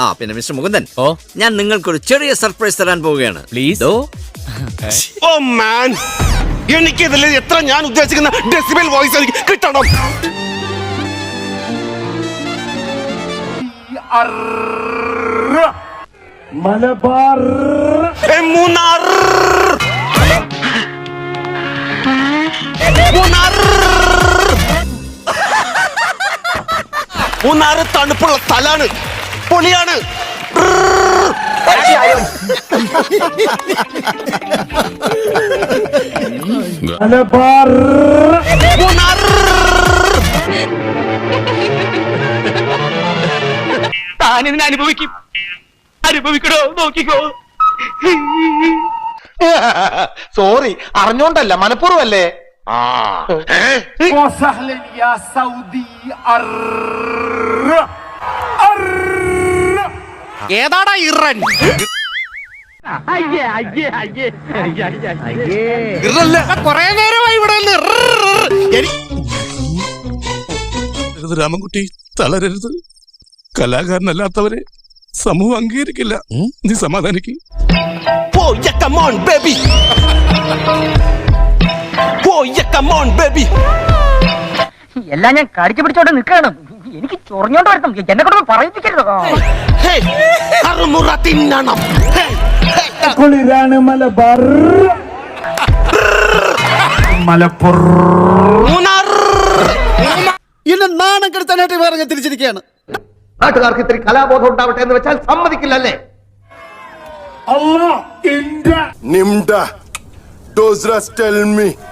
ആ പിന്നെ മിസ്റ്റർ മുകുന്ദൻ, ഞാൻ നിങ്ങൾക്കൊരു ചെറിയ സർപ്രൈസ് തരാൻ പോവുകയാണ്. പ്ലീസ്. ഓ മാൻ, എനിക്കിതിൽ എത്ര ഞാൻ ഉദ്ദേശിക്കുന്ന ഡെസിബൽ വോയിസ് എനിക്ക് കിട്ടണം. മലബാർ മൂന്നാർ മൂന്നാർ തണുപ്പുള്ള സ്ഥലാണ്, പൊളിയാണ്. മലബാർ മൂന്നാർ താനിതിനെ അനുഭവിക്കും. അനുഭവിക്കണോ നോക്കിക്കോ. സോറി, അറിഞ്ഞോണ്ടല്ല, മനഃപൂർവ്വല്ലേ. സൗദി ഏതാടാ ഇറൻ? കൊറേ നേരമായി ഇവിടെ രാമൻകുട്ടി തളരരുത്. കലാകാരനല്ലാത്തവരെ സമൂഹം അംഗീകരിക്കില്ല. നീ സമാധാനിക്ക്. എല്ലാം ഞാൻ കടിച്ചു പിടിച്ചോണ്ട് നിൽക്കണം. എനിക്ക് ചൊറിഞ്ഞോണ്ട് വരണം. എന്നെ കൊണ്ട് പറയിപ്പിക്കരുതോ. കുളിരാണ് മലബാർ. മലപ്പുറ എന്നെ നാണം കെടുത്താനായിട്ട് വേറെ തിരിച്ചിരിക്കുകയാണ്. നാട്ടുകാർക്ക് ഇത്തിരി കലാബോധം ഉണ്ടാവട്ടെ എന്ന് വെച്ചാൽ സമ്മതിക്കില്ലല്ലേ. Allah, India. Nimda, those rats tell me.